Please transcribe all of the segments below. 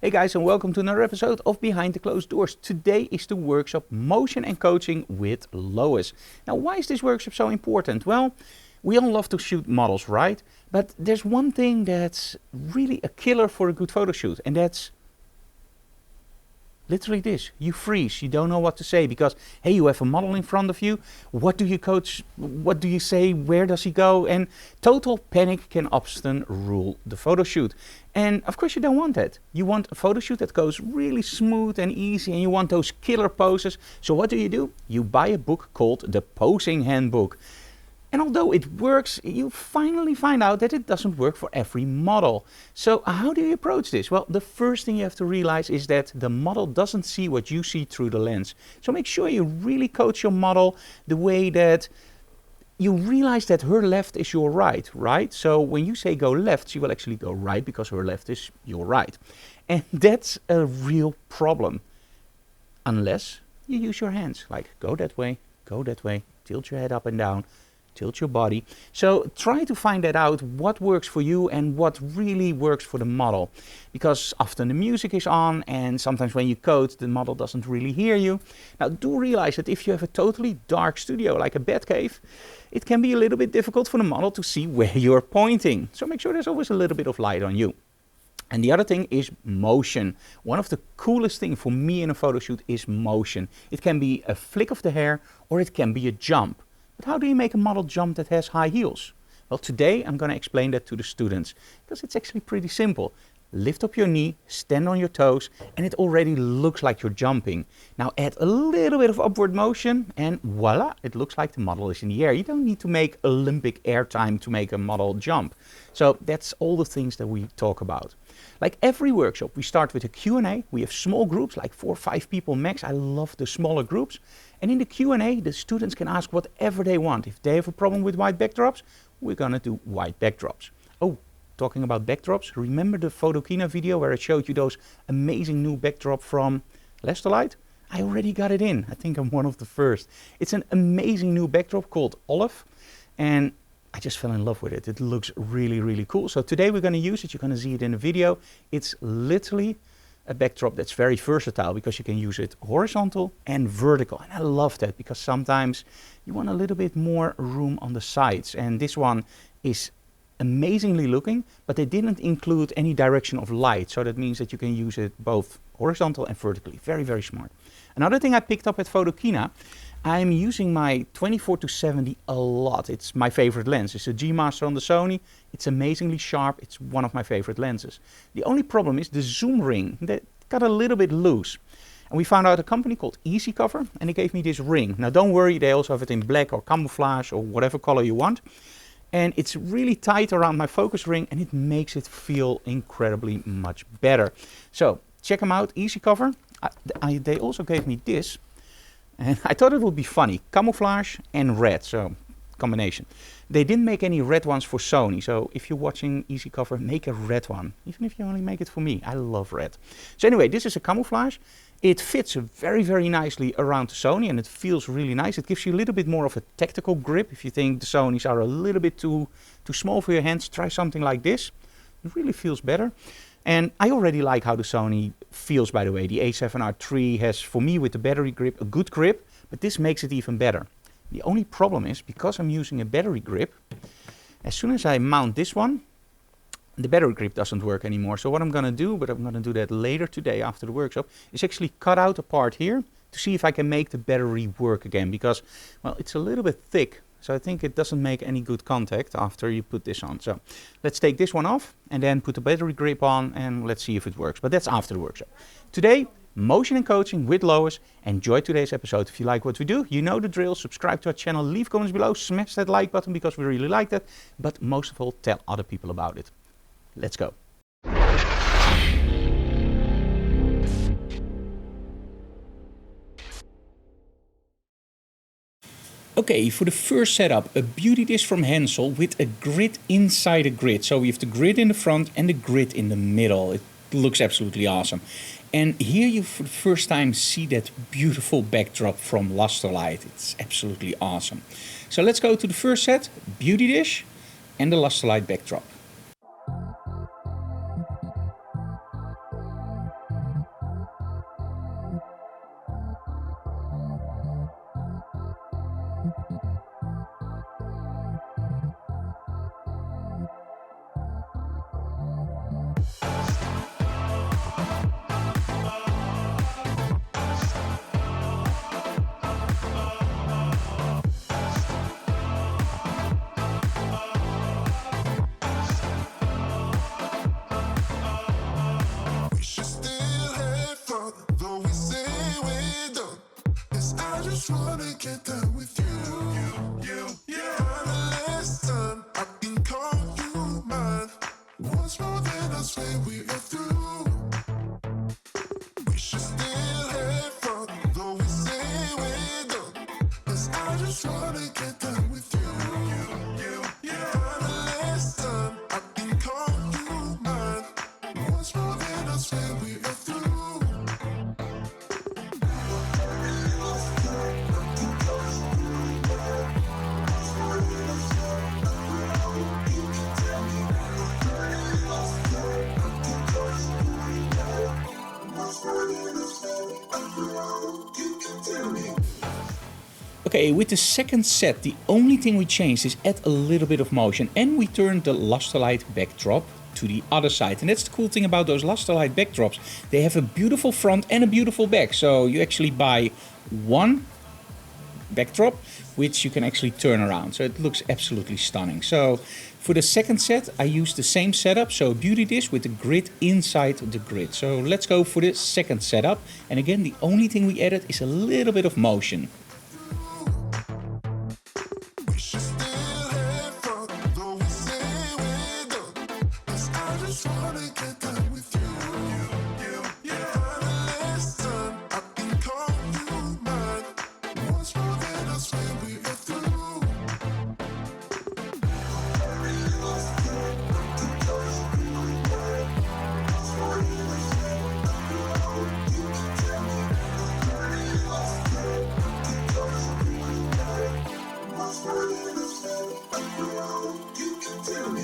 Hey guys, and welcome to another episode of Behind the Closed Doors. Today is the workshop Motion and Coaching with Lois. Now, why is this workshop so important? Well, we all love to shoot models, right? But there's one thing that's really a killer for a good photo shoot, and that's literally this. You freeze. You don't know what to say because, hey, you have a model in front of you. What do you coach? What do you say? Where does he go? And total panic can often rule the photo shoot. And of course you don't want that. You want a photo shoot that goes really smooth and easy, and you want those killer poses. So what do? You buy a book called The Posing Handbook. And although it works, you finally find out that it doesn't work for every model. So how do you approach this? Well, the first thing you have to realize is that the model doesn't see what you see through the lens. So make sure you really coach your model the way that you realize that her left is your right, right? So when you say go left, she will actually go right because her left is your right. And that's a real problem. Unless you use your hands, like go that way, tilt your head up and down, tilt your body. So try to find that out, what works for you and what really works for the model. Because often the music is on and sometimes when you coach, the model doesn't really hear you. Now do realize that if you have a totally dark studio, like a bat cave, it can be a little bit difficult for the model to see where you're pointing. So make sure there's always a little bit of light on you. And the other thing is motion. One of the coolest things for me in a photo shoot is motion. It can be a flick of the hair or it can be a jump. But how do you make a model jump that has high heels? Well, today I'm going to explain that to the students because it's actually pretty simple. Lift up your knee, stand on your toes, and it already looks like you're jumping. Now add a little bit of upward motion and voila, it looks like the model is in the air. You don't need to make Olympic air time to make a model jump. So that's all the things that we talk about. Like every workshop, we start with a Q&A. We have small groups, like 4 or 5 people max. I love the smaller groups. And in the Q&A, the students can ask whatever they want. If they have a problem with white backdrops, we're going to do white backdrops. Oh, talking about backdrops, remember the Photokina video where I showed you those amazing new backdrop from Lesterlight? I already got it in. I think I'm one of the first. It's an amazing new backdrop called Olive. And I just fell in love with it. It looks really, really cool. So today we're going to use it. You're going to see it in the video. It's literally a backdrop that's very versatile because you can use it horizontal and vertical. And I love that because sometimes you want a little bit more room on the sides. And this one is amazingly looking, but they didn't include any direction of light. So that means that you can use it both horizontal and vertically. Very, very smart. Another thing I picked up at Photokina, I'm using my 24-70 a lot. It's my favorite lens. It's a G Master on the Sony. It's amazingly sharp. It's one of my favorite lenses. The only problem is the zoom ring that got a little bit loose. And we found out a company called Easy Cover, and they gave me this ring. Now don't worry, they also have it in black or camouflage or whatever color you want. And it's really tight around my focus ring and it makes it feel incredibly much better. So check them out, Easy Cover. They also gave me this. And I thought it would be funny, camouflage and red, so combination. They didn't make any red ones for Sony, so if you're watching Easy Cover, make a red one, even if you only make it for me. I love red. So anyway, this is a camouflage. It fits very, very nicely around the Sony and it feels really nice. It gives you a little bit more of a tactical grip. If you think the Sonys are a little bit too small for your hands, try something like this. It really feels better. And I already like how the Sony feels, by the way. The A7R III has, for me with the battery grip, a good grip, but this makes it even better. The only problem is, because I'm using a battery grip, as soon as I mount this one, the battery grip doesn't work anymore. So what I'm going to do, but I'm going to do that later today after the workshop, is actually cut out a part here to see if I can make the battery work again. Because, well, it's a little bit thick. So I think it doesn't make any good contact after you put this on. So let's take this one off and then put the battery grip on and let's see if it works. But that's after the workshop. Today, motion and coaching with Lois. Enjoy today's episode. If you like what we do, you know the drill. Subscribe to our channel, leave comments below, smash that like button because we really like that. But most of all, tell other people about it. Let's go. Okay, for the first setup, a beauty dish from Hansel with a grid inside a grid. So we have the grid in the front and the grid in the middle. It looks absolutely awesome. And here you for the first time see that beautiful backdrop from Lesterlight. It's absolutely awesome. So let's go to the first set, beauty dish and the Lesterlight backdrop. get down with you. For the last time, I can call you mine. Once more, then I swear we are through. We should still have fun, though we say we're done. 'Cause I just wanna get down with you. For the last time, I can call you mine. Once more, then I swear we are through. Okay, with the second set, the only thing we changed is add a little bit of motion, and we turned the Lusterlight backdrop to the other side. And that's the cool thing about those Lusterlight backdrops. They have a beautiful front and a beautiful back. So you actually buy one backdrop, which you can actually turn around. So it looks absolutely stunning. So for the second set, I used the same setup. So beauty dish with the grid inside the grid. So let's go for the second setup. And again, the only thing we added is a little bit of motion. We should still have fun, though we say we're done. 'Cause I just wanna get down with you. For the last time, I can call you mine. Once more, then I swear we are through. You can tell me.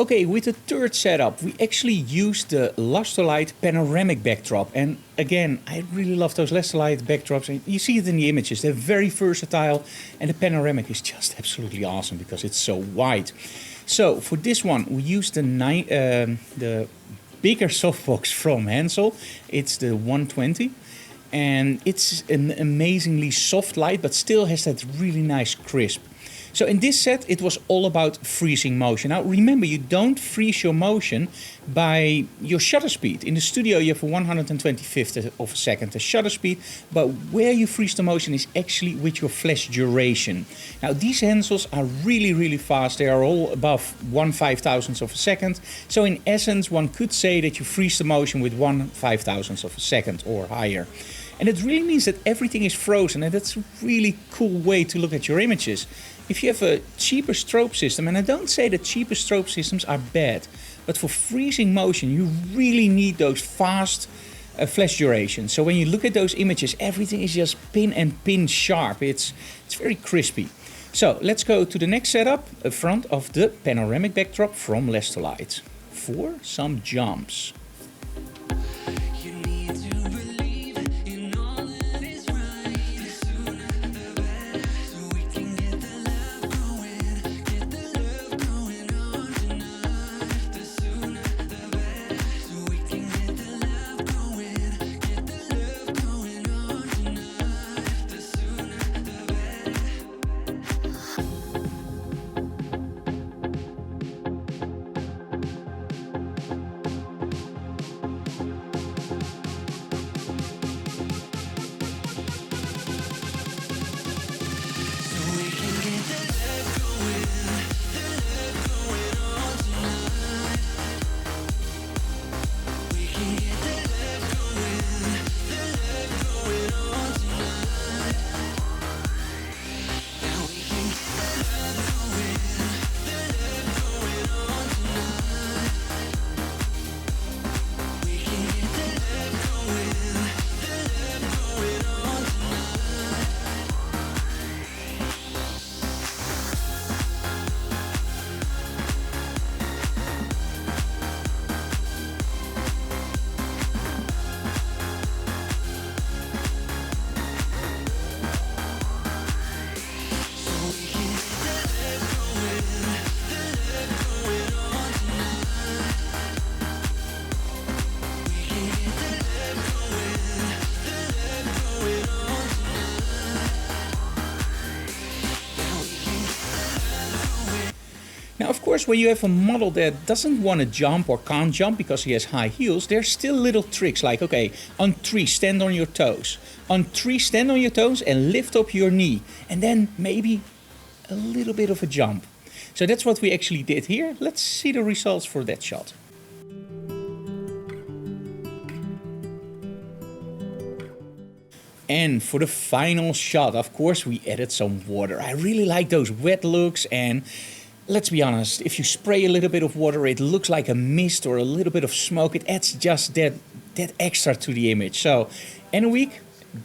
Okay, with the third setup, we actually used the Lusterlight panoramic backdrop. And again, I really love those Lusterlight backdrops. And you see it in the images. They're very versatile. And the panoramic is just absolutely awesome because it's so wide. So for this one, we used the bigger softbox from Hansel. It's the 120. And it's an amazingly soft light, but still has that really nice crisp. So in this set, it was all about freezing motion. Now remember, you don't freeze your motion by your shutter speed. In the studio, you have a 125th of a second the shutter speed, but where you freeze the motion is actually with your flash duration. Now these Hansels are really, really fast. They are all above 1/5000th of a second. So in essence, one could say that you freeze the motion with 1/5000th of a second or higher. And it really means that everything is frozen, and that's a really cool way to look at your images. If you have a cheaper strobe system, and I don't say that cheaper strobe systems are bad, but for freezing motion, you really need those fast flash durations. So when you look at those images, everything is just pin sharp. It's very crispy. So let's go to the next setup, in front of the panoramic backdrop from Lusterlight for some jumps. Now, of course, when you have a model that doesn't want to jump or can't jump because he has high heels, there's still little tricks like, okay, on 3, stand on your toes. On 3, stand on your toes and lift up your knee. And then maybe a little bit of a jump. So that's what we actually did here. Let's see the results for that shot. And for the final shot, of course, we added some water. I really like those wet looks, and let's be honest, if you spray a little bit of water, it looks like a mist or a little bit of smoke. It adds just that extra to the image. So, Anouk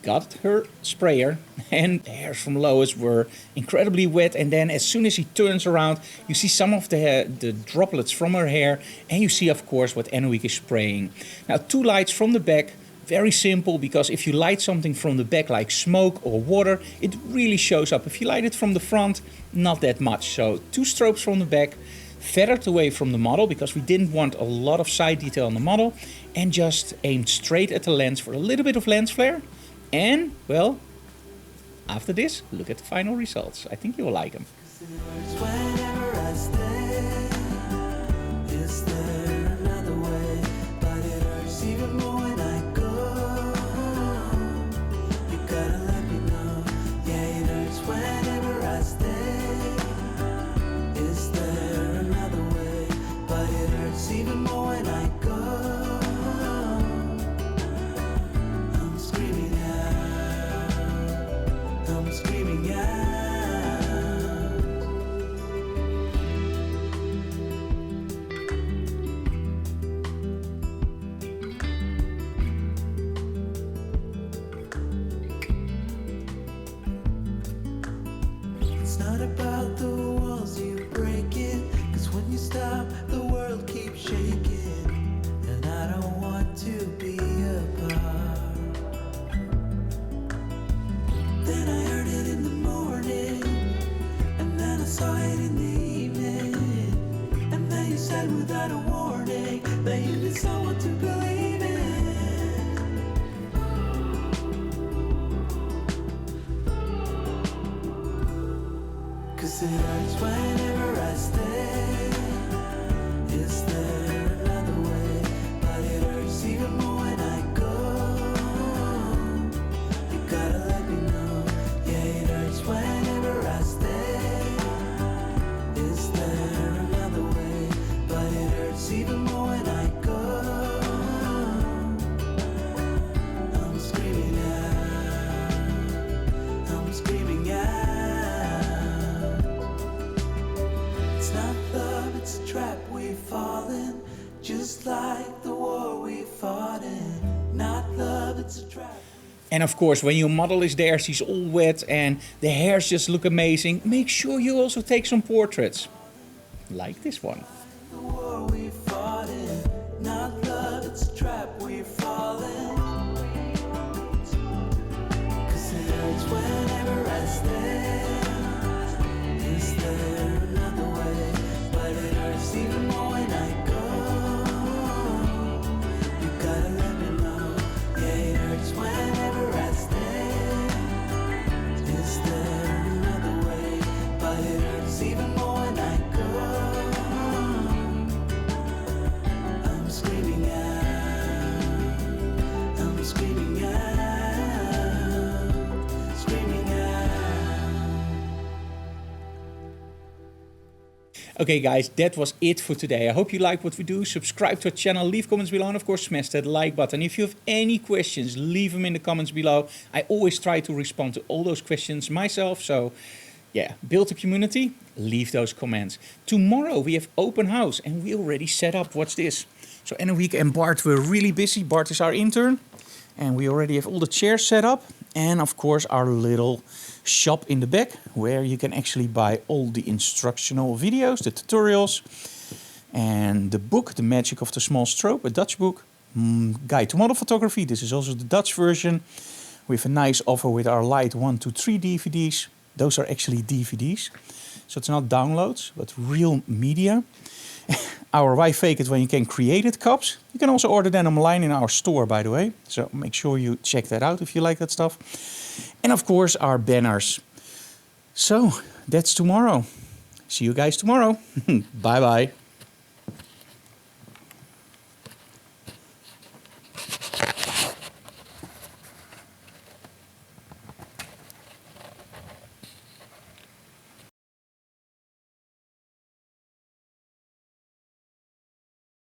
got her sprayer, and the hairs from Lois were incredibly wet. And then as soon as he turns around, you see some of the droplets from her hair, and you see, of course, what Anouk is spraying. Now, 2 lights from the back. Very simple, because if you light something from the back like smoke or water, it really shows up. If you light it from the front, not that much. So 2 strobes from the back, feathered away from the model because we didn't want a lot of side detail on the model, and just aimed straight at the lens for a little bit of lens flare. And, well, after this, look at the final results. I think you will like them. It's not about the walls you break it, 'cause when you stop, the world keeps shaking, and I don't want to be apart. Then I heard it in the morning, and then I saw it in the evening, and then you said without a warning that you need someone to believe in. 'Cause it hurts whenever I stay. Is there another way? But it hurts even more when I go. You gotta let me know. Yeah, it hurts whenever I stay. Is there another way? But it hurts even more when I go. I'm screaming out. I'm screaming out. It's a trap we've fallen, just like the war we fought in. Not love, it's a trap. And of course, when your model is there, she's all wet and the hairs just look amazing, make sure you also take some portraits. Like this one. The war we fought in. Not love, it's a trap we've fallen. 'Cause it hurts whenever I stay. Is there another way? But it hurts even more when I go. You gotta let me know. Yeah, it hurts whenever I stay. Is there another way? But it hurts even more when I go. I'm screaming out. I'm screaming out. Screaming out. Okay guys, that was it for today. I hope you like what we do. Subscribe to our channel, leave comments below, and of course smash that like button. If you have any questions, leave them in the comments below. I always try to respond to all those questions myself. So yeah, build a community, leave those comments. Tomorrow we have open house and we already set up. Watch this. So Anouk and Bart were really busy. Bart is our intern. And we already have all the chairs set up. And of course our little shop in the back where you can actually buy all the instructional videos, the tutorials, and the book, The Magic of the Small Strobe, a Dutch book, Guide to Model Photography. This is also the Dutch version. We have a nice offer with our Light 1, 2, 3 DVDs. Those are actually DVDs. So it's not downloads, but real media. Our Why Fake It When You Can Create It cups. You can also order them online in our store, by the way. So make sure you check that out if you like that stuff. And of course, our banners. So that's tomorrow. See you guys tomorrow. Bye-bye.